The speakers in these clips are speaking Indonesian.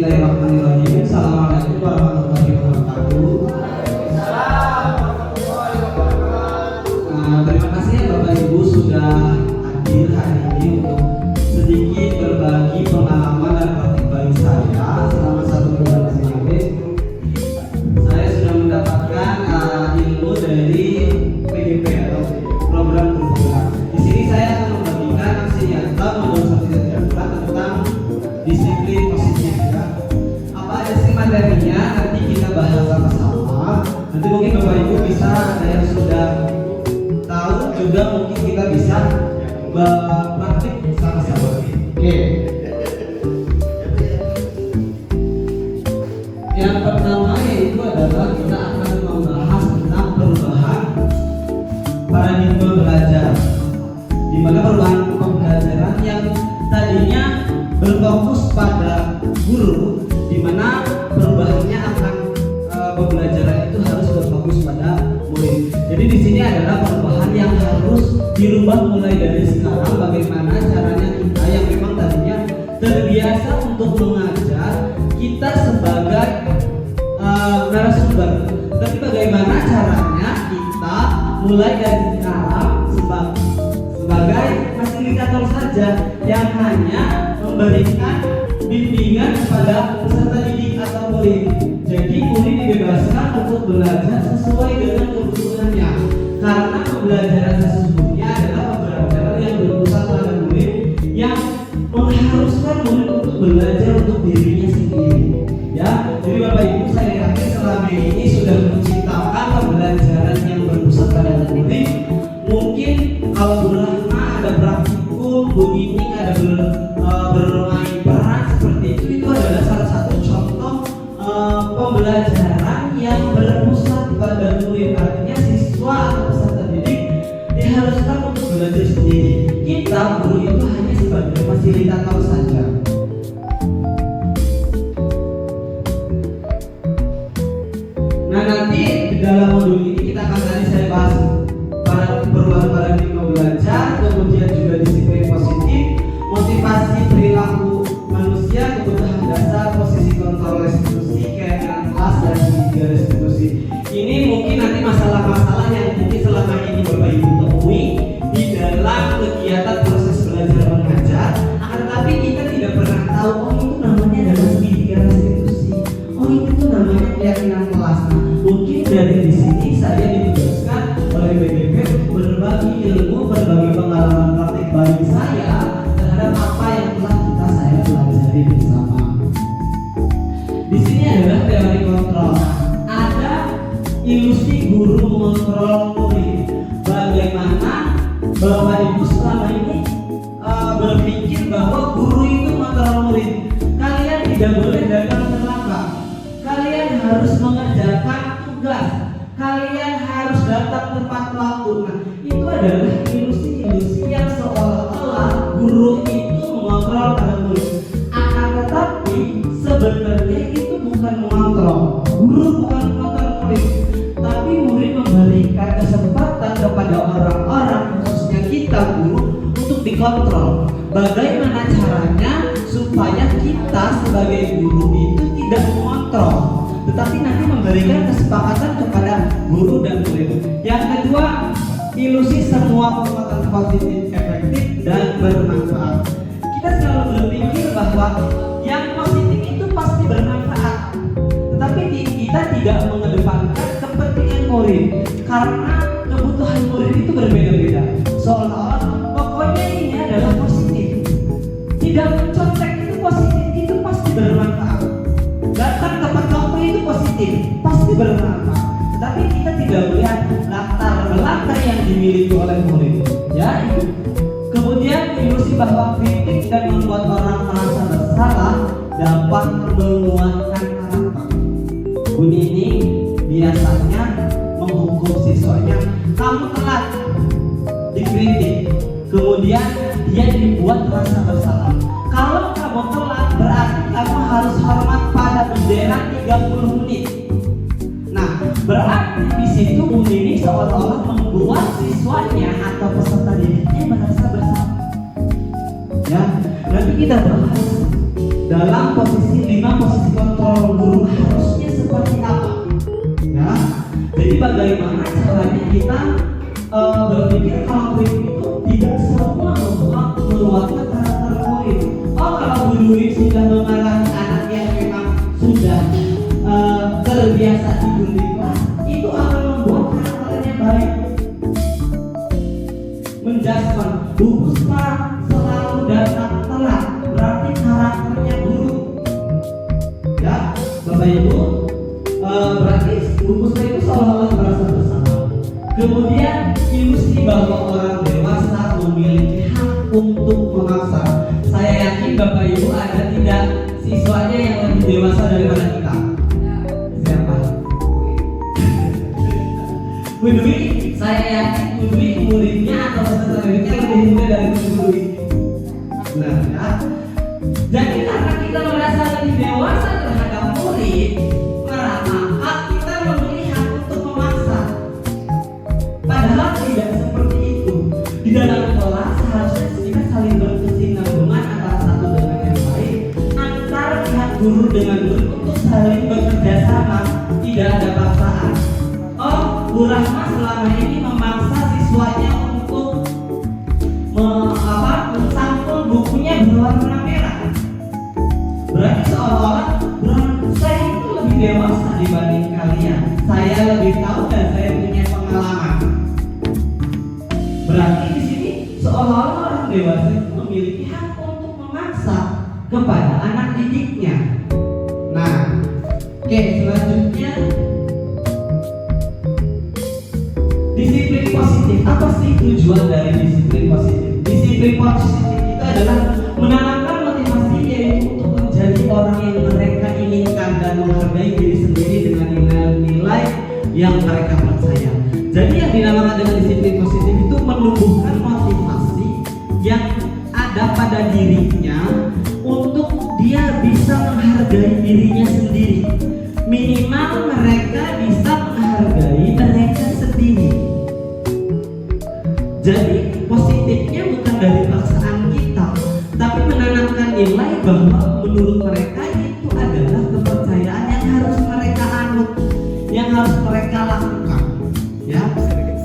Bismillahirrahmanirrahim. Assalamualaikum warahmatullahi wabarakatuh. Terima kasih ya Bapak Ibu sudah hadir hari ini untuk sedikit berbagi pengalaman dan praktik baik saya selama 1 bulan di sini. Saya sudah mendapatkan ilmu dari PGP atau program perguruan. Di sini saya akan membagikan aksi nyata modul 1 tentang disiplin positif ya. Apa aja sih materinya nanti kita bahas sama-sama. Nanti mungkin Bapak Ibu bisa ada yang sudah tahu juga, mungkin kita bisa praktik sama-sama. Oke. Yang pertama yaitu adalah kita akan membahas tentang perubahan paradigma belajar. Di mana perubahan pembelajaran yang tadinya berfokus pada guru, di mana perubahannya akan pembelajaran itu harus berfokus pada murid. Jadi di sini adalah perubahan yang harus dirubah mulai dari sekarang. Bagaimana caranya kita yang memang tadinya terbiasa untuk mengajar, kita sebagai narasumber, tapi bagaimana caranya kita mulai dari sekarang sebagai fasilitator saja yang hanya memberikan bimbingan kepada peserta didik atau murid. Jadi murid dibebaskan untuk belajar sesuai dengan kebutuhannya, karena pembelajaran sesungguhnya adalah pembelajaran yang berpusat pada murid, yang mengharuskan murid untuk belajar untuk dirinya sendiri. Ya, jadi Bapak Ibu, saya yakin selama ini sudah menciptakan pembelajaran yang berpusat pada murid. Mungkin kalau Bu Rahma ada praktikum, Bu Nining ada bermain peran seperti itu adalah salah satu contoh pembelajaran yang berpusat pada murid. Artinya siswa atau peserta didik diharuskan untuk belajar sendiri. Kita guru itu hanya sebagai fasilitator saja. Nah, nanti di dalam modul ini kita akan tadi saya bahas perubahan paradigma belajar, kemudian juga disiplin positif, motivasi perilaku manusia, kebutuhan dasar, posisi kontrol restitusi, keyakinan kelas, dan tiga restitusi. Ini mungkin nanti masalah-masalah yang mungkin selama ini Bapak Ibu temui di dalam kegiatan proses belajar mengajar, akan tapi kita tidak pernah tahu, oh itu namanya adalah segitiga restitusi, oh itu namanya keyakinan kelas. Nah, mungkin dari di sini saya ditugaskan oleh BGP berbagi ilmu, berbagi pengalaman praktik baik saya terhadap apa yang telah saya pelajari bersama. Di sini adalah teori kontrol. Ada ilusi guru mengontrol murid. Bagaimana Bapak Ibu selama ini berpikir bahwa guru itu mengontrol murid. Kalian tidak boleh datang terlambat. Kalian harus mengerjakan tugas. Kalian harus datang tepat waktu. Nah, itu adalah ilusi-ilusi yang seolah-olah guru itu mengontrol pada murid. Akan tetapi sebenarnya itu bukan mengontrol. Guru bukan mengontrol murid, tapi murid memberikan kesempatan kepada orang-orang, khususnya kita guru, untuk dikontrol. Bagaimana caranya supaya kita sebagai guru itu tidak mengontrol, tetapi nanti memberikan kesepakatan kepada guru dan murid. Yang kedua, ilusi semua penguatan positif efektif dan bermanfaat. Kita selalu berpikir bahwa yang positif itu pasti bermanfaat, tetapi kita tidak mengedepankan kepentingan murid karena kebutuhan murid itu berbeda-beda. Seolah-olah pokoknya ini adalah positif, tidak mencontek itu positif, itu pasti bermanfaat. Datang tepat waktu itu positif, pasti bermanfaat. Tetapi kita tidak melihat latar belakang yang dimiliki oleh murid. Ya, itu. Kemudian ilusi bahwa kritik dan membuat orang merasa bersalah dapat menguatkan karakter. Bu Nini biasanya menghukum siswanya, kamu telat, dikritik. Kemudian dia dibuat merasa bersalah. Kalau kamu telat berarti kamu harus hormat pada bendera 30 menit. Nah, berarti di situ Bu Nini seolah-olah membuat siswanya atau peserta didiknya merasa bersalah. Ya, nanti kita bahas dalam posisi 5 posisi kontrol guru harusnya seperti apa? Ya, jadi bagaimana caranya kita berpikir kalau murid itu tidak semua meluapkan karakter murid. Oh, kalau Bu Dwi sudah memarahi anak yang memang sudah terbiasa tidur di kelas, itu akan membuat karakternya baik. Menjudgment Bu Puspa selalu datang telat, berarti karakternya buruk. Ya, Bapak Ibu, berarti Bu Puspa itu seolah-olah merasa bersalah. Kemudian ilusi bahwa orang dewasa memiliki hak untuk memaksa. Saya yakin Bapak Ibu ada tidak siswanya yang lebih dewasa daripada kita? Siapa? Bu Dwi, saya yakin Bu Dwi muridnya atau peserta didiknya lebih muda dari Bu Dwi. Nah, ya. Jadi karena kita merasa lebih dewasa terhadap murid, maka kita memiliki hak untuk memaksa. Padahal tidak seperti itu. Di dalam kelas seharusnya kita saling berkesinambungan antara satu dengan yang lain, antara pihak guru dengan murid untuk saling bekerja sama, tidak ada paksaan. Oh, Bu Rahma selama ini memaksa siswanya untuk mensampul bukunya berwarna merah. Berarti seolah-olah saya itu lebih dewasa dibanding kalian. Saya lebih tahu dan saya punya pengalaman. Berarti di sini seolah-olah orang dewasa itu memiliki hak untuk memaksa kepada anak didiknya. Nah, oke, selanjutnya disiplin positif. Apa sih tujuan dari disiplin positif? Disiplin positif itu adalah menanamkan motivasi yaitu untuk menjadi orang yang mereka inginkan dan menghargai diri sendiri dengan nilai-nilai yang mereka percaya. Jadi yang dinamakan dengan disiplin positif itu menumbuhkan motivasi yang ada pada dirinya untuk dia bisa menghargai dirinya sendiri. Minimal mereka bisa menghargai mereka sendiri. Jadi positifnya bukan dari paksaan kita, tapi menanamkan nilai bahwa menurut mereka itu adalah kepercayaan yang harus mereka anut, yang harus mereka lakukan. Ya,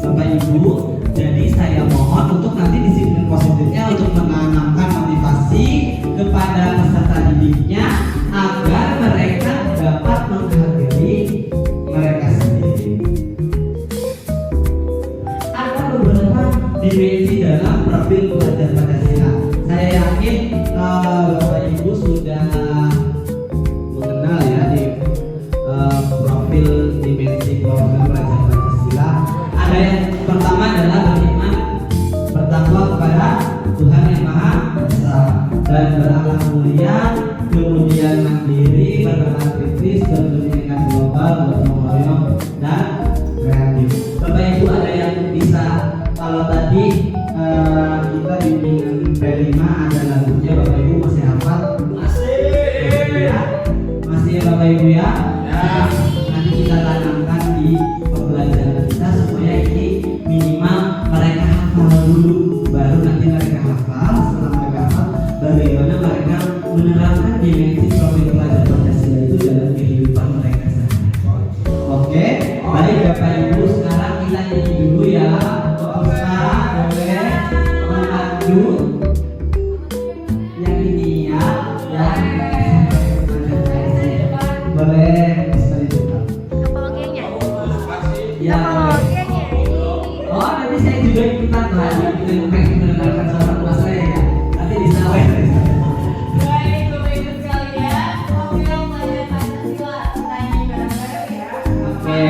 Bapak Ibu, jadi saya mohon untuk nanti disiplin positifnya untuk menanamkan motivasi kepada peserta didiknya agar mereka dapat menghargai mereka sendiri. Ada beberapa dimensi dalam profil belajar Pancasila. Saya yakin Bapak Ibu sudah mengenal ya di profil dimensi profil belajar Pancasila. Ada yang pertama adalah beriman bertakwa kepada Tuhan yang Maha Esa dan berakhlak mulia, kemudian mandiri, berperan kritis, berpendidikan global, gotong royong dan kreatif. Bapak Ibu ada yang bisa, kalau tadi kita bimbingan P5 ada lagunya, Bapak Ibu masih hafal? Masih ya? Masih ya Bapak Ibu ya? Ya. Nanti kita tanamkan di pembelajaran kita supaya ini minimal mereka hafal dulu, baru nanti mereka hafal. Setelah mereka hafal, bagaimana mereka menerapkan dimensi profil pelajar Pancasila itu dalam kehidupan mereka sehari-hari. Oke, baik Bapak Ibu, sekarang kita nyanyi dulu ya. Boleh membantu yang ini ya, boleh bisa dibuka. Ya, oh nanti saya juga ikutan lagi mendengarkan suara tua saya ya. Nanti bisa Baik, Bapak Ibu sekalian, profil pelajar Pancasila nyanyi bareng-bareng ya. Oke.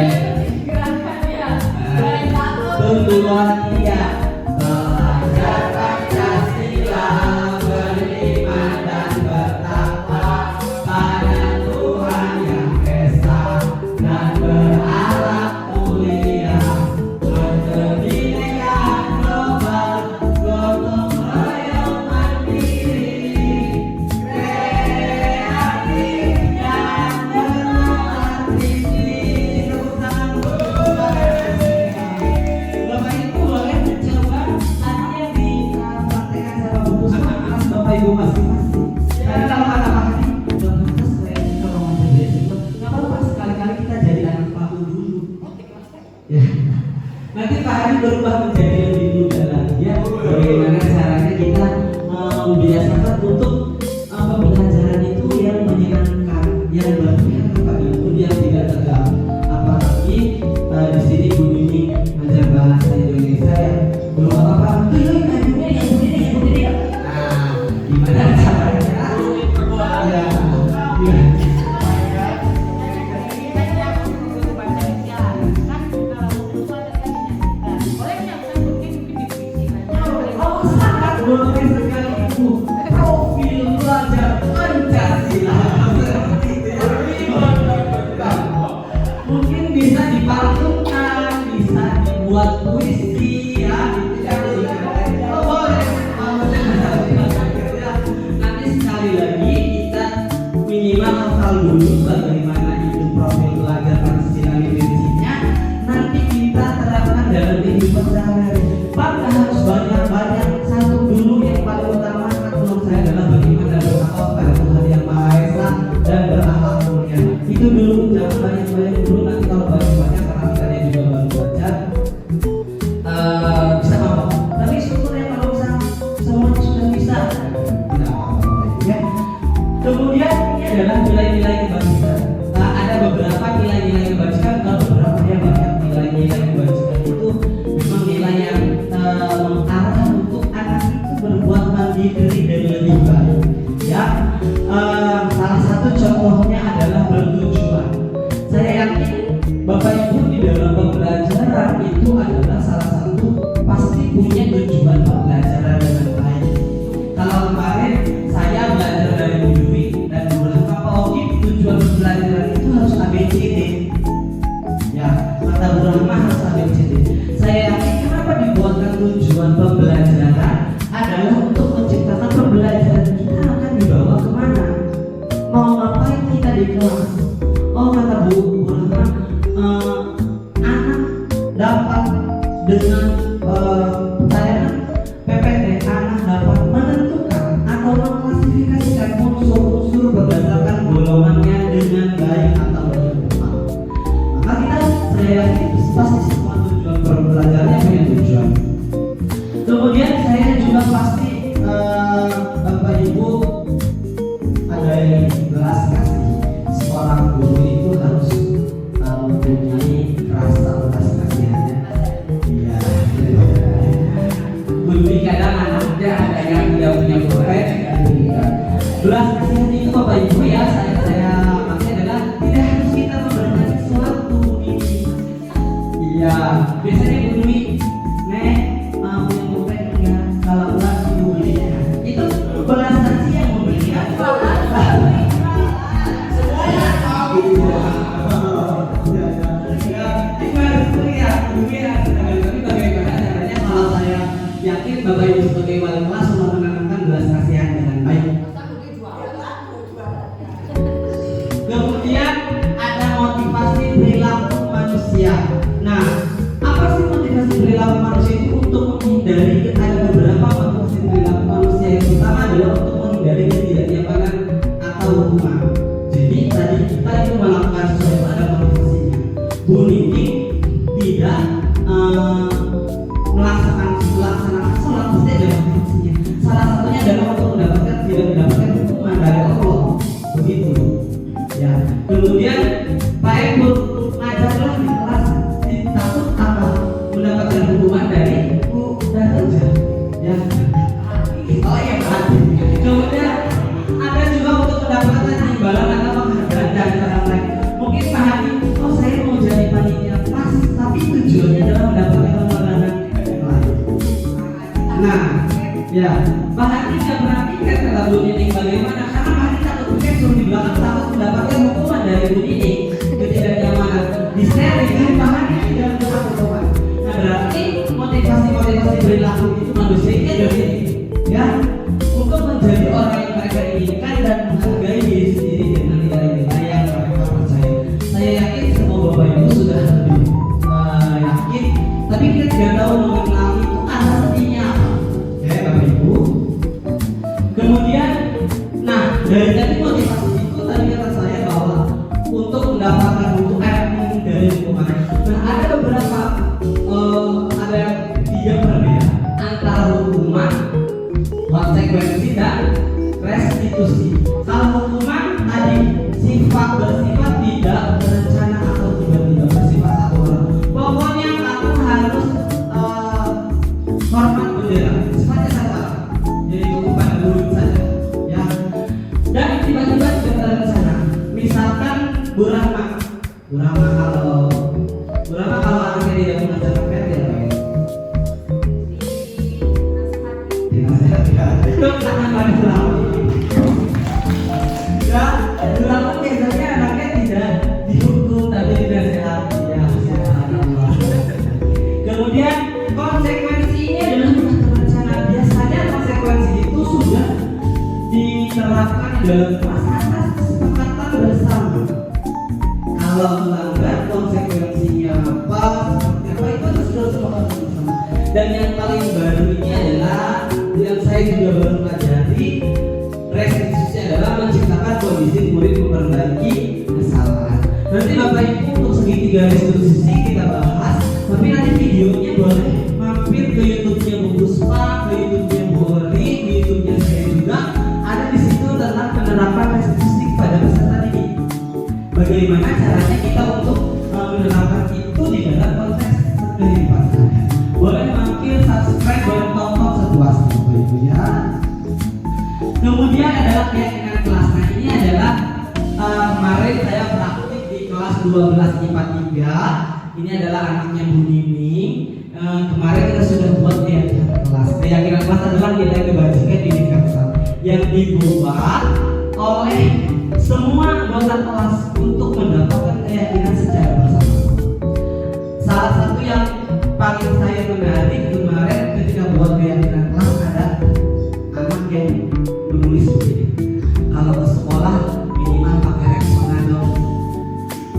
Gerakan ya. Baik, satu. Tunggu lagi ya. Belajar Pancasila, beriman dan bertakwa pada Tuhan yang Esa dan berakhlak mulia, berpendidikan global, gotong royong mandiri, kreatif dan berarti serta Bapak Ibu boleh akan berubah menjadi lebih mudah lagi ya. Bagaimana caranya kita membiasakan untuk pembelajaran itu yang menyenangkan, yang berpihak kepada guru, yang tidak tegang. Apalagi di sini Bu Nini mengajar bahasa Indonesia yang belum apa-apa. Nah, gimana caranya? Ya, ya. Boleh sekali Bu, profil belajar Pancasila seperti itu ya. Mungkin bisa dipartukan, bisa dibuat puisi ya, gitu ya. Oh, boleh. Nanti sekali lagi kita minimal hafal dulu bagaimana itu profil belajar Pancasila definisinya. Nanti kita terapkan dalam kehidupan sehari-hari. Maka harus banyak-banyak. Satu dulu yang paling utama menurut saya adalah bagaimana bertakwa pada Tuhan Yang Maha Esa dan berakhlak mulia. Itu dulu, jangan banyak-banyak dulu. Nanti kalau banyak-banyak karena kita juga baru belajar bisa ngomong. Tapi syukurnya kalau bisa semuanya sudah bisa, tidak apa-apa ya. Kemudian ini adalah nilai-nilai kebajikan. Ada beberapa nilai-nilai kebajikan, kalau beberapa ya banyak nilai-nilai kebajikan itu memang nilai yang mengarah untuk anak itu berbuat mandiri dan lebih baik. Ya, salah satu contohnya adalah bertujuan. Saya yakin Bapak Ibu di dalam pembelajaran itu adalah salah satu pasti punya tujuan pembelajaran dengan baik. Kalau kemarin saya belajar dari Bu Dwi dan beberapa Pak Oki, tujuan pembelajaran itu harus ABCD. Ya, kata Bu Rahma harus ABCD. Saya yakin kenapa dibuatkan tujuan pembelajaran adalah untuk menciptakan pembelajaran kita akan dibawa kemana, mau ngapain kita di kelas. Oh, kata Bu Rahma, anak dapat dengan pertanyaan PPT, anak dapat menentukan atau mengklasifikasikan unsur-unsur berdasarkan golongannya dengan baik atau tidak. Maka kita, saya yakin pasti semua tujuan pembelajarannya punya tujuan. Kemudian saya juga pasti Bapak Ibu ada yang belas kasih. Seorang guru itu harus mempunyai rasa belas kasihannya. Iya. Guru kadang anaknya ada yang tidak punya berat. Belas kasihan itu Bapak Ibu ya, saya maksudnya adalah tidak harus kita memberikan sesuatu ini. Iya, biasanya Bu Dwi, Nek, mau yang bukan enggak, kalau ulang ibu belinya. Itu belas kasih yang memberikan. Semuanya tahu. Tapi bagaimana caranya kalau saya yakin Bapak Ibu sebagai wali kelas menanamkan belas kasihan dengan baik. Kemudian ada motivasi perilaku manusia. Nah, apa sih motivasi perilaku manusia itu? Untuk menghindari, ada beberapa motivasi perilaku manusia. Yang pertama adalah untuk menghindari ketidaknyamanan atau hukuman. Jadi tadi kita itu melakukan sesuatu, ada motivasinya. Bu Nini tidak melaksanakan sholat, pasti ada motivasinya. Salah satunya adalah untuk tidak mendapatkan hukuman dari Allah. Begitu. Ya. Kemudian Pak Eko ngajarlah di kelas, takut apa? Mendapatkan hukuman dari Bu Daraja. Ya. Oh ya, hati. Kemudian ada juga untuk mendapatkan imbalan atau penghargaan dari orang lain. Mungkin Pak Hadi, oh saya mau jadi panitia pas, tapi tujuannya adalah mendapatkan penghargaan yang lain. Nah, ya, Pak Hadi tidak pernah pikir kata Bu Nini bagaimana, karena Pak Hadi takut pikir suruh di belakang, takut mendapatkan hukuman dari Bu Nini. Ketidaknyamanan di sharing kan Pak Hadi tidak pernah hukuman. Nah, berarti motivasi perilaku itu manusia itu ada di sini, ya, untuk menjadi orang yang mereka inginkan dan menghargai diri sendiri dengan nilai-nilai yang mereka percaya. Saya yakin semua Bapak Ibu sudah lebih yakin, tapi kita tidak tahu mengenal itu artinya apa. Ya Bapak Ibu. Kemudian, nah dari tadi motivasi itu tadi kata saya bahwa untuk mendapatkan dari hukuman. Nah ada beberapa ada Bu Rahma. Bu Rahma kalau anaknya tidak mengajar rakyat ya Pak. Dinasehati. Itu tangan paling lama. Ya, Bu Rahma biasanya anaknya tidak dihukum tapi dinasehati ya. Subhanallah. Kemudian konsekuensinya adalah berencana. Biasanya konsekuensi itu sudah diterapkan dalam atas kesepakatan bersama. Kalau melanggar konsekuensinya apa, seperti apa itu harus sudah disepakati bersama. Dan yang paling baru ini adalah yang saya juga baru pelajari, restitusi adalah menciptakan kondisi murid memperbaiki kesalahan. Nanti Bapak Ibu untuk segitiga restitusi kita bahas, tapi nanti videonya boleh mampir ke YouTube-nya Bu Puspa, ke YouTube-nya Bu Ori, ke YouTube-nya saya juga. Ada di situ tentang penerapan restitusi pada peserta didik. Bagaimana caranya kita untuk menerapkan itu di dalam konteks kehidupan saya. Boleh mampir, subscribe, boleh tonton sepuasnya Bapak Ibu ya. Kemudian adalah keyakinan kelas. Nah ini adalah kemarin saya praktik di kelas 12 IPA 3. Ini adalah anaknya Bu Nini. Kemarin kita sudah buat keyakinan kelas. Keyakinan kelas adalah nilai kebajikan di tingkat yang dibuat oleh semua anggota kelas untuk mendapatkan keyakinan secara bersama. Salah satu yang paling saya menarik kemarin ketika buat keyakinan kelas ada anak yang menulis begini, kalau ke sekolah minimal pakai Rexona dong.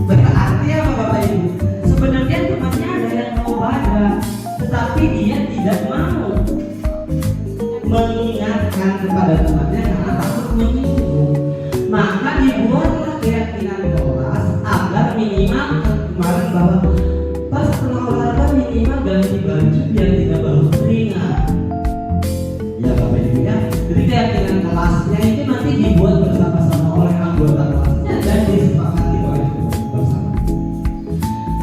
Berarti apa Bapak Ibu? Sebenarnya temannya ada yang mau badan, tetapi dia tidak mau mengingatkan kepada temannya karena takut menyinggung. Maka dibuatlah keyakinan kelas agar minimal kemarin bahwa pas setelah olahraga minimal ganti baju biar tidak bau keringat. Ya Bapak Ibu ya. Jadi keyakinan kelasnya itu nanti dibuat bersama-sama oleh anggota kelasnya dan disepakati oleh bersama.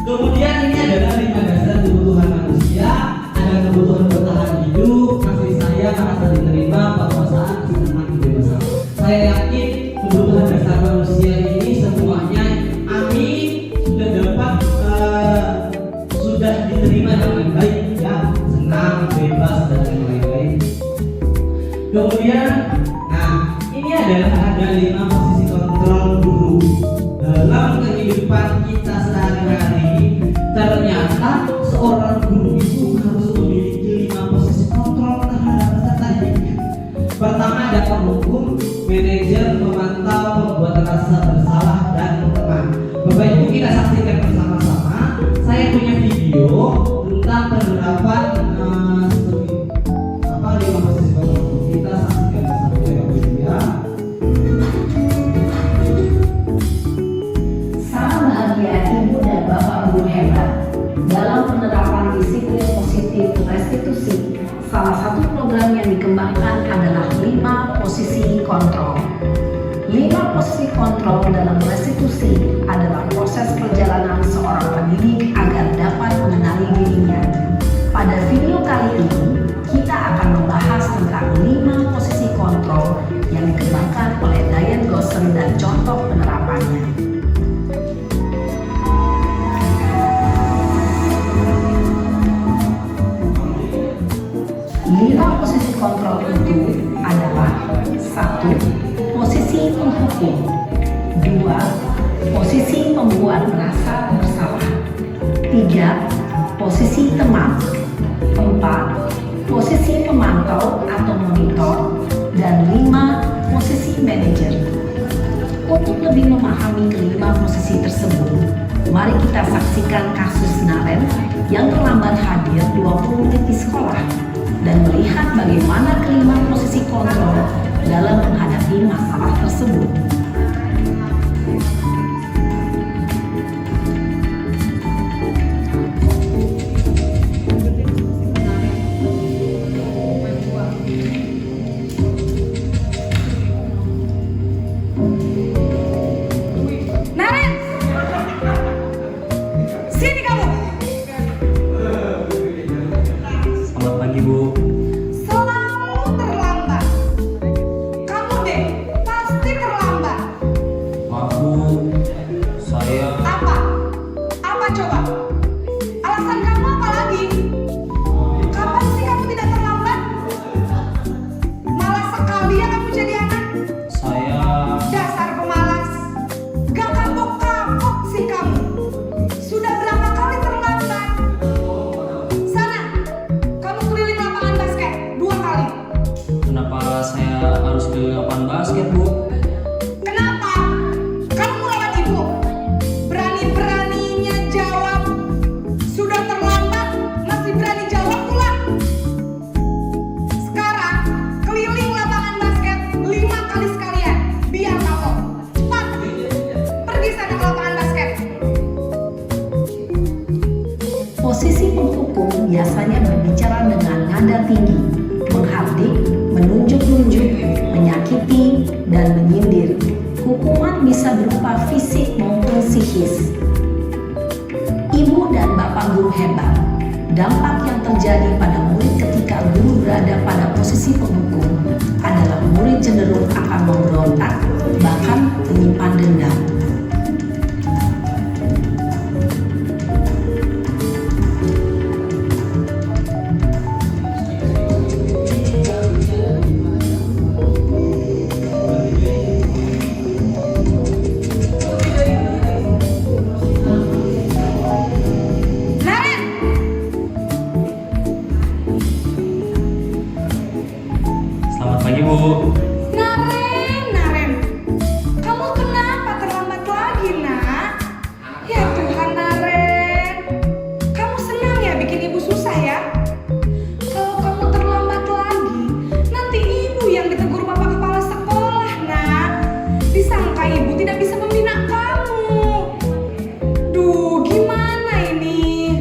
Kemudian ini adalah 5 dasar kebutuhan manusia. Ada kebutuhan bertahan hidup, kasih sayang, rasa diterima, perkosaan, kesenangan, kebebasan. Saya yakin kebutuhan dasar manusia ini semuanya amin sudah diterima dengan baik ya, senang, bebas dan lain-lain. Kemudian ini adalah ada 5 posisi kontrol guru dalam kehidupan kita sehari-hari. Ternyata seorang guru itu harus memiliki 5 posisi kontrol terhadap peserta didiknya. Pertama ada penghukum, manajer, pemantau, pembuat rasa bersalah dan teman. Bapak Ibu kita saksikan bersama-sama. Saya punya video tentang penerapan 5 posisi kontrol. Kita saksikan bersama ya Bapak Ibu ya. Salam bahagia Ibu dan Bapak Guru hebat. Dalam penerapan disiplin positif restitusi, salah satu program yang dikembangkan adalah 5 posisi kontrol. 5 posisi kontrol dalam restitusi adalah proses perjalanan seorang pendidik agar dapat mengenali dirinya. Pada video kali ini, kita akan membahas tentang 5 posisi kontrol yang dikembangkan oleh Diane Gosson dan contoh penerapannya. 5 posisi kontrol itu adalah 1. Posisi penghukum, 2. Posisi pembuat merasa bersalah, 3. Posisi teman, 4. Posisi pemantau atau monitor, dan 5. Posisi manajer. Untuk lebih memahami kelima posisi tersebut, mari kita saksikan kasus Naren yang terlambat hadir 20 menit di sekolah dan melihat bagaimana kelima posisi kontrol dalam menghadapi masalah tersebut. Naren, sini kamu. Selamat pagi Bu. Selalu terlambat. Kamu deh pasti terlambat. Maaf Bu, Apa? Apa coba? Alasan kamu apa lagi? Kapan sih kamu tidak terlambat? Malas sekali ya kamu jadi anak. Saya Dasar pemalas. Gak kapok-kapok sih kamu. Sudah berapa kali terlambat? Sana, kamu keliling lapangan basket 2 kali. kenapa saya harus ke lapangan basket, Bu? Kenapa? Kamu lawan ibu. Berani-beraninya jawab. Sudah terlambat, masih berani jawab pula. Sekarang, keliling lapangan basket 5 kali sekalian. Biar kapok. Cepat. Pergi sana ke lapangan basket. Posisi penghukum biasanya berbicara dengan nada tinggi, menghardik, menunjuk-nunjuk, menyakiti, dan menyindir. Hukuman bisa berupa fisik maupun psikis. Ibu dan bapak guru hebat. Dampak yang terjadi pada murid ketika guru berada pada posisi penghukum adalah murid cenderung akan memberontak, bahkan menyimpan dendam. Naren! Selamat pagi, Bu. Naren, kamu kenapa terlambat lagi, nak? Ya Tuhan, Naren, kamu senang ya bikin ibu susah ya? Kalau kamu terlambat lagi, nanti ibu yang ditegur bapak kepala sekolah, nak. Disangka ibu tidak bisa membina kamu. Duh, gimana ini?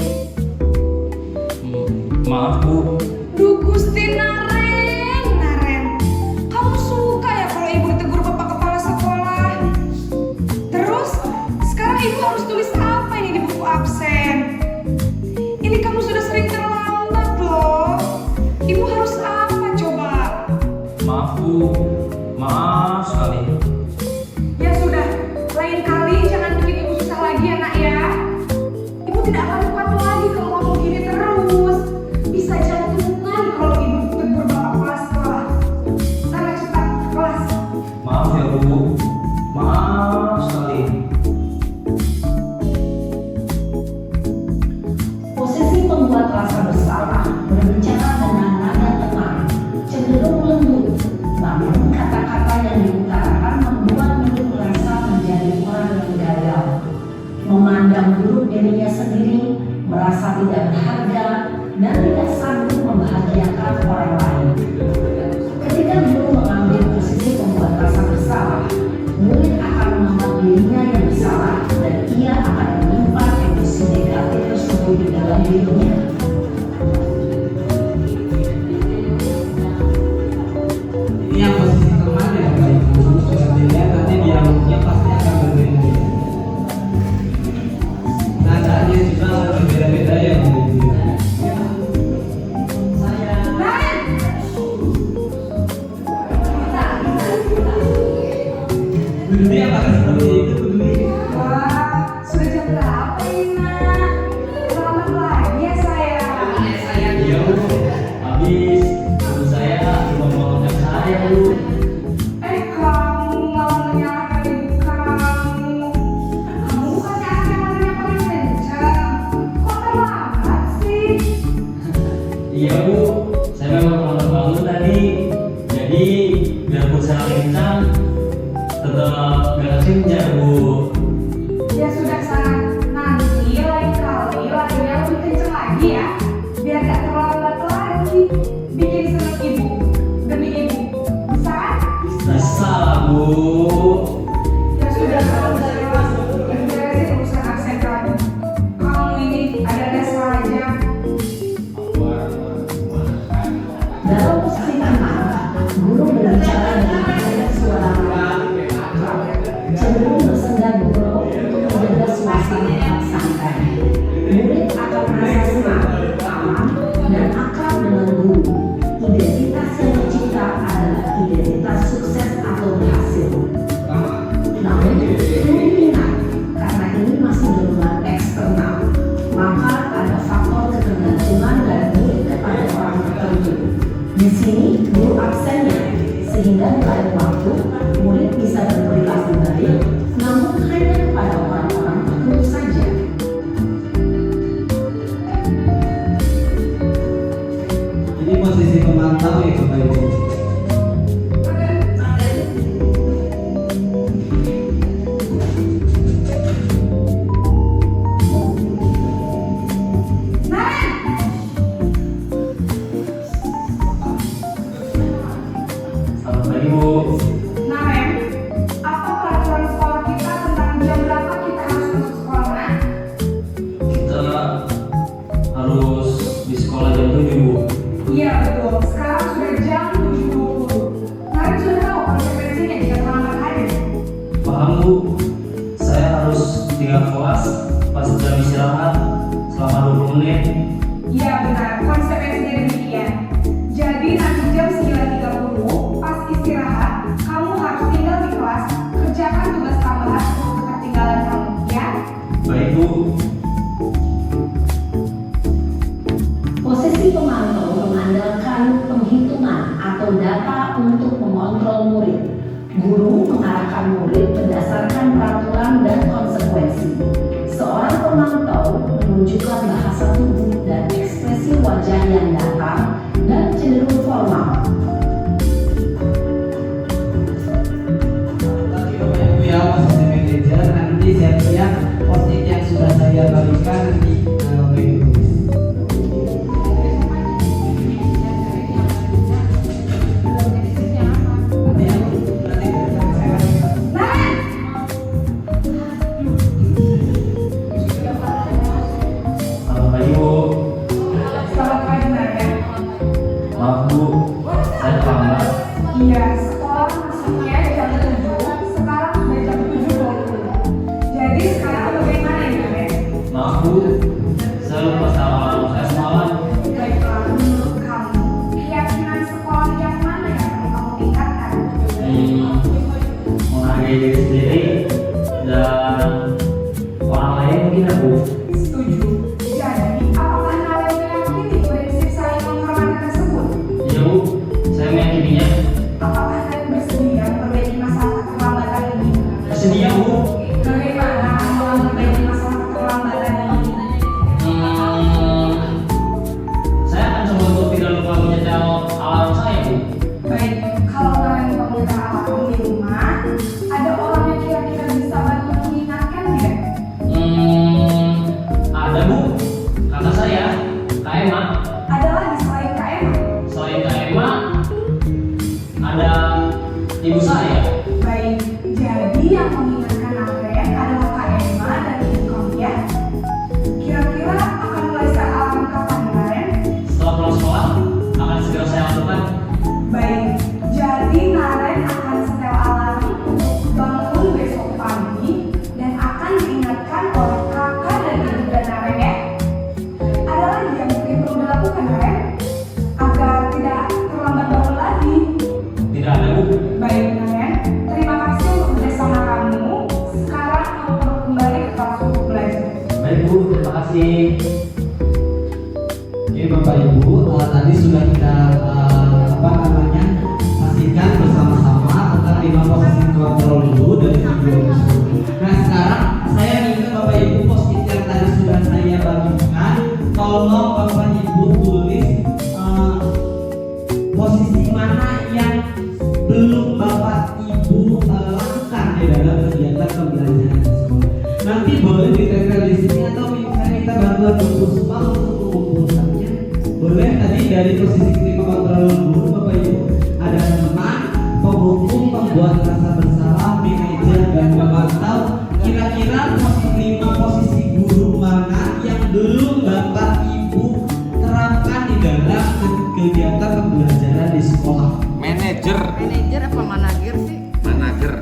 Maaf, Bu. Duh Gusti Naren, kamu suka ya kalau ibu ditegur bapak kepala sekolah? Terus, sekarang ibu harus tulis apa ini di buku absen? Ini kamu sudah sering terlambat loh. Ibu harus apa coba? Maaf, Bu. Maaf sekali. Ya sudah, lain kali jangan bikin ibu susah lagi ya nak ya. Ibu tidak akan kuat lagi kalau kamu gini terus. Bisa jantungan kalau ibu ditegur bapak kepala sekolah. Sana cepat kelas. Maaf ya, Bu. Maaf sekali. Posisi pembuat rasa bersalah berbicara dengan nada tenang, cenderung lembut, namun kata-kata yang diutarakan membuat murid merasa menjadi orang yang gagal, memandang buruk dirinya sendiri, merasa tidak berharga, dan tidak sanggup membahagiakan orang lain. Ketika guru mengambil posisi pembuat rasa bersalah, murid akan menganggap dirinya yang bersalah dan ia akan menyimpan emosi negatif tersebut di dalam dirinya. Ini yang posisi teman ya, Bapak Ibu. Sudah dilihat nanti dialognya pasti akan berbeda. Nadanya juga berbeda-beda ya, Bu. Naren! Bu Dwi, apakah seperti itu, Bu Dwi? Wah, sudah jam berapa ini, nak? Selamat lagi ya sayang. Iya, Bu. Habis ibu saya cuma mau ngajak saya, Bu. Kamu mau menyalahkan ibu kamu. Kamu bukannya anak yang paling kencang. Kok terlambat sih? Iya, Bu. Saya memang bangun tadi. Jadi biarpun saya kencang, tetap gak kencang, Bu. Ya sudah sana, nanti lain kali larinya lebih kenceng lagi ya. Biar gak terlambat lagi. Bikin seneng ibu, demi ibu. Bisa kan? Bisa, Bu. Ya sudah, kalau beresin urusan absen kamu. Kamu ini ada saja. Dalam posisi tenang, guru berbicara dengan suara cenderung bersenda guru untuk menjaga suasana yang santai. Murid akan merasa senang, aman, dan akrab dengan guru. Identitas yang tercipta adalah identitas sukses atau berhasil. Namun, perlu diingat, karena ini saya harus tinggal kelas pas jam istirahat selama 20 menit. Iya benar, konsekuensinya demikian. Jadi nanti jam 9.30 pas istirahat, kamu harus tinggal di kelas, kerjakan tugas tambahan untuk ketinggalan kamu, ya? Baik Bu. Posisi pemantau mengandalkan penghitungan atau data untuk mengontrol murid. Guru mengarahkan murid berdasarkan peraturan dan konsekuensi. Seorang pemantau menunjukkan bahasa tubuh dan ekspresi wajah yang datar dan cenderung formal. Tadi Bapak Ibu ya, posisi manajer nanti siap-siap post-it yang sudah saya bagikan nanti Bapak Ibu tulis. Nanti saya bagikan. Naren! Selamat pagi Bu. Selamat pagi Naren. Maaf Bu, saya terlambat. Iya, sekolah masuknya jam 7, sekarang sudah jam 7.20. Jadi sekarang bagaimana ya Naren? Maaf Bu, saya lupa sama alarm saya semalam. Baiklah, menurut kamu, keyakinan sekolah yang mana yang perlu kamu tingkatkan? Menghargai diri sendiri dan orang lain mungkin ya Bu. Setuju. Jadi, apakah Naren meyakini prinsip saling menghormati tersebut? Iya Bu, saya meyakininya. Apakah Naren bersedia memperbaiki masalah keterlambatan ini? Bersedia Bu. Bagaimana kamu memperbaiki masalah keterlambatan ini? Saya akan coba untuk tidak lupa menyetel alarm saya Bu. Baik, kalau Naren memegang alarm di rumah, ada orang yang kira-kira bisa bantu mengingatkan tidak? Ada Bu, kakak saya, Kak Emma. Ada lagi selain Kak Emma? Selain Kak Emma, ada ibu saya. Baik, jadi yang mengingatkan Naren adalah Kak Emma dan ibu kamu ya? Kira-kira akan mulai set alarm kapan Naren? Setelah pulang sekolah, akan segera saya lakukan. Baik, jadi Naren akan setel alarm untuk bangun besok pagi dan akan diingatkan oleh kakak dan ibu dan Naren ya. Ada lagi yang mungkin perlu dilakukan Naren agar tidak terlambat bangun lagi. Tidak ada Bu. Baik Naren, terima kasih untuk kerjasama kamu. Sekarang kamu perlu kembali ke kelas untuk belajar. Baik Bu, terima kasih. Oke Bapak Ibu, tadi sudah kita pastikan bersama-sama tentang 5 posisi kontrol dulu dari video tersebut. Nah sekarang saya minta Bapak Ibu post-it yang tadi sudah saya bagikan, tolong Bapak Ibu tulis posisi mana yang belum Bapak Ibu lakukan di dalam kegiatan pembelajaran tersebut. Nanti boleh ditempel di sini atau saya minta bantuan Bu Puspa untuk mengumpulkannya. Boleh tadi dari posisi terima kontrol dulu Bapak Ibu. Ada teman, penghukum, pembuat rasa bersalah, manajer dan pemantau. Kira-kira posisi guru mana yang belum Bapak Ibu terapkan di dalam kegiatan pembelajaran di sekolah? Manajer Apa manager sih? manajer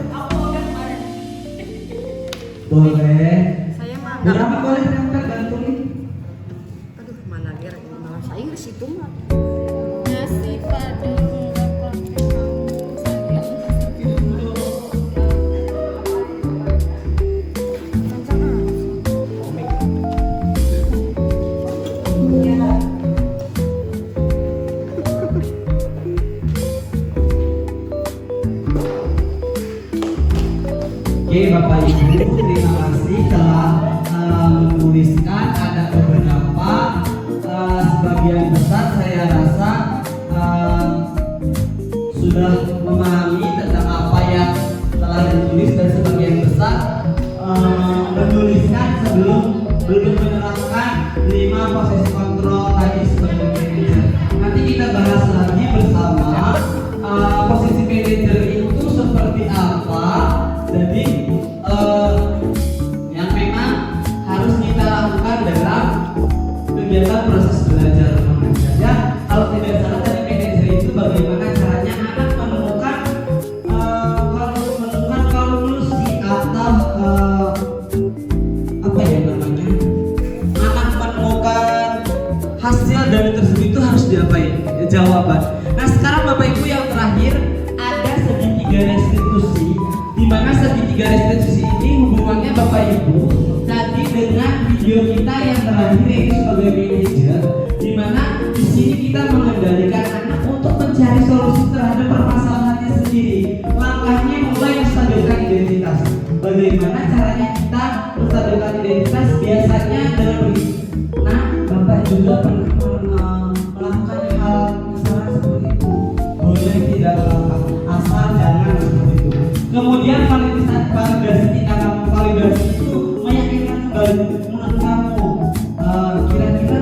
Aku udah kemarin. Boleh. Saya mah Bu Rami boleh tempel bantuin. aduh manager ini malah saya Inggris itu mah. Nasi padang Oke Bapak Ibu, terima kasih telah menuliskan. Ada beberapa sebagian besar saya rasa sudah memahami tentang apa yang telah ditulis dan sebagian besar menuliskan sebelum belum menerapkan 5 posisi kontrol tadi sebagai manajer. Nanti kita bahas lagi bersama posisi manajer itu seperti apa. Jadi yang memang harus kita lakukan dalam kegiatan proses belajar mengajar. Ya, kalau tidak salah tadi manajer itu bagaimana caranya anak menemukan konklusi atau jawaban. Nah sekarang Bapak Ibu yang terakhir ada segitiga restitusi, di mana segitiga restitusi ini hubungannya Bapak Ibu tadi dengan video kita yang terakhir yaitu sebagai manajer, di mana di sini kita mengendalikan anak untuk mencari solusi terhadap permasalahannya sendiri. Langkahnya mulai menstabilkan identitas. Bagaimana caranya kita menstabilkan identitas? Biasanya dengan begini. Nah, Bapak juga pernah melakukan hal kesalahan seperti itu. Boleh tidak melakukan, asal jangan seperti itu. Kemudian validasi tindakan validasi itu meyakinkan kembali menurut kamu kira-kira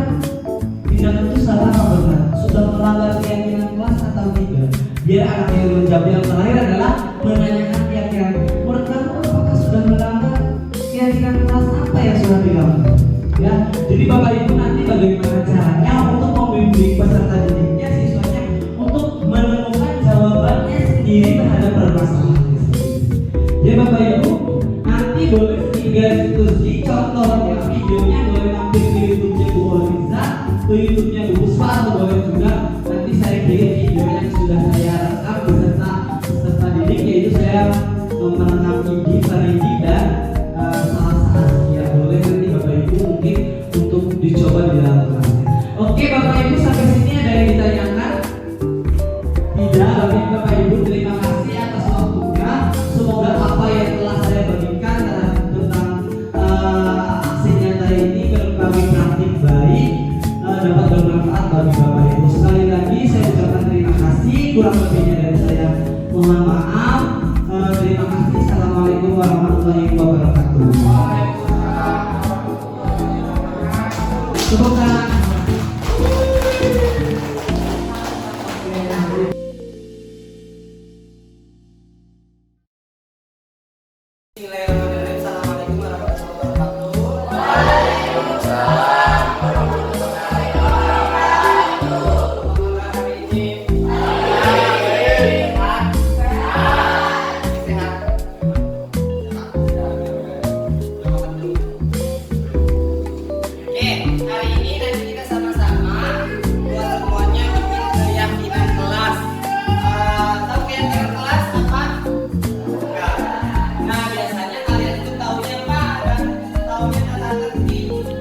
tindakan itu salah atau benar, sudah melanggar keyakinan kelas atau tidak. Biar anak yang menjawab. Yang terakhir adalah menanyakan keyakinan. Menurut kamu apakah sudah melanggar keyakinan kelas apa yang sudah dilanggar? Ya, jadi Bapak Ibu nanti bagaimana caranya untuk membimbing peserta didiknya, siswanya untuk menemukan jawabannya sendiri terhadap permasalahan tersebut. Ya Bapak Ibu, nanti boleh tiga institusi, contohnya videonya boleh mampir ke YouTube-nya Bu Oliza, ke YouTube-nya Bu Puspa, atau boleh juga nanti saya kirim video yang sudah saya rekam beserta peserta didik, yaitu saya merekam Idi, Faridi dan salah ya boleh nanti Bapak Ibu mungkin untuk dicoba di dalam kelas. Oke Bapak Ibu, sampai sini ada yang ditanyakan? Tidak. Bapak Ibu terima kasih atas waktunya. Semoga apa yang telah saya berikan tentang aksi nyata ini bagi praktik baik dapat bermanfaat bagi Bapak Ibu. Sekali lagi saya ucapkan terima kasih. Kurang lebihnya dari saya mohon maaf. Terima kasih. Assalamualaikum warahmatullahi wabarakatuh. Tepuk tangan. Bismillahirrahmanirrahim. Assalamualaikum warahmatullahi wabarakatuh. Hari ini nanti kita sama-sama buat semuanya bikin keyakinan kelas. Tahu keyakinan kelas apa? Enggak. Nah biasanya kalian itu taunya apa? Dan taunya kata tertib itu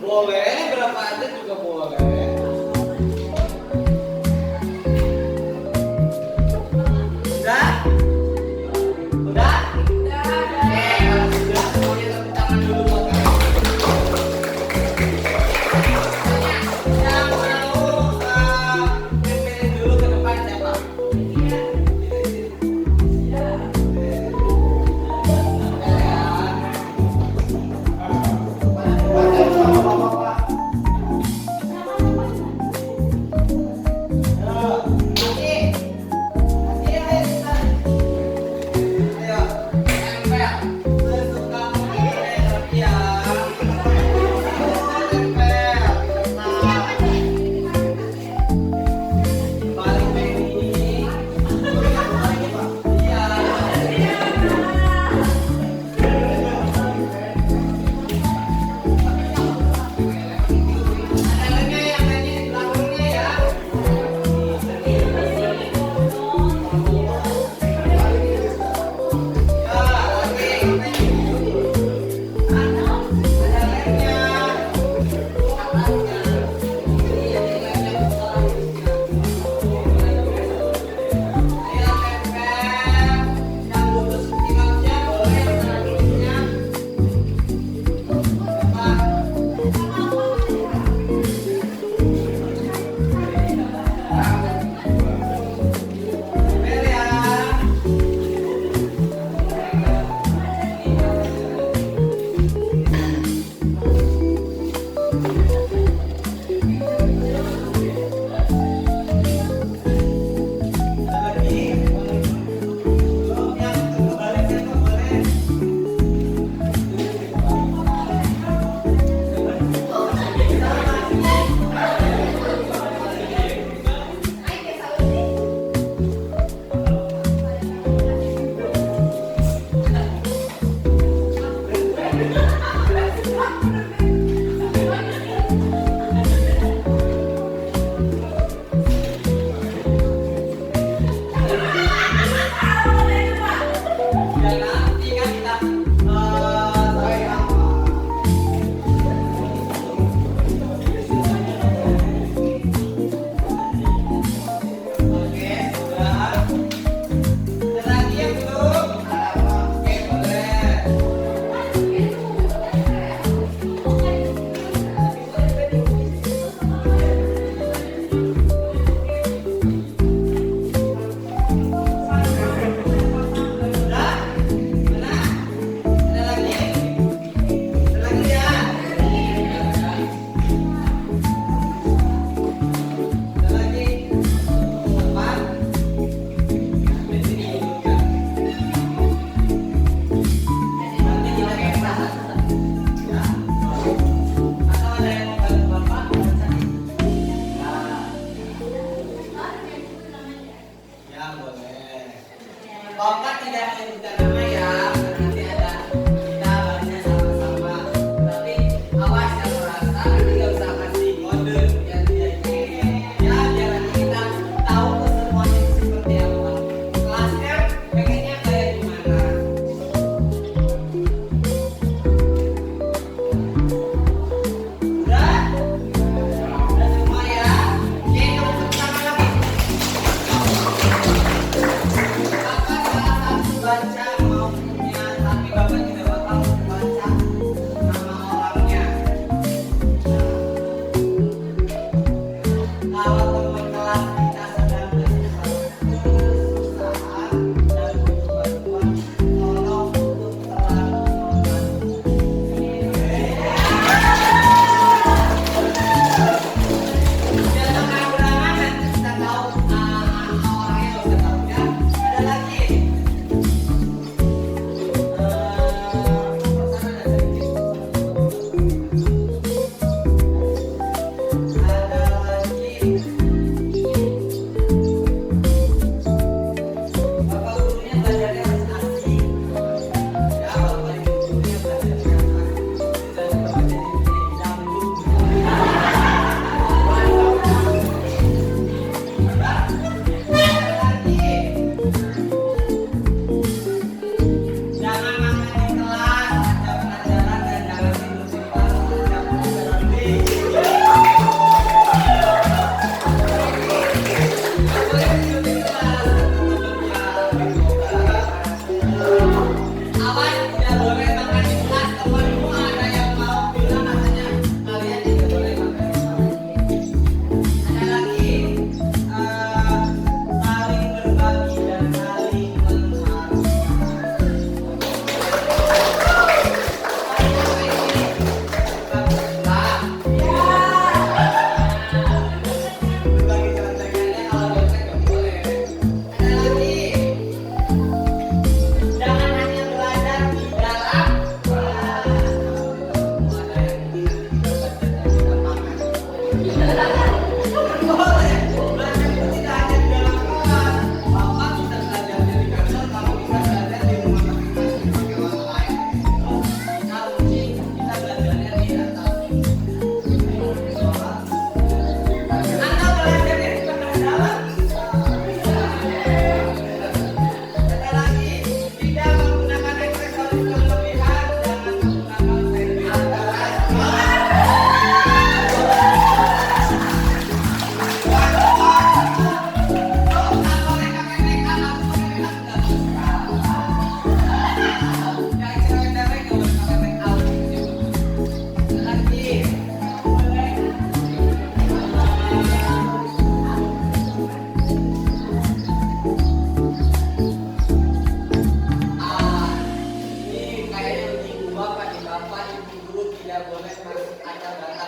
Boleh, berapa aja juga boleh. Udah? Udah? Kalau sudah, semuanya tepuk tangan dulu buat kalian. Yang mau pimpin dulu ke depan siapa? Baca sama bapak. tidak boleh masuk akal dan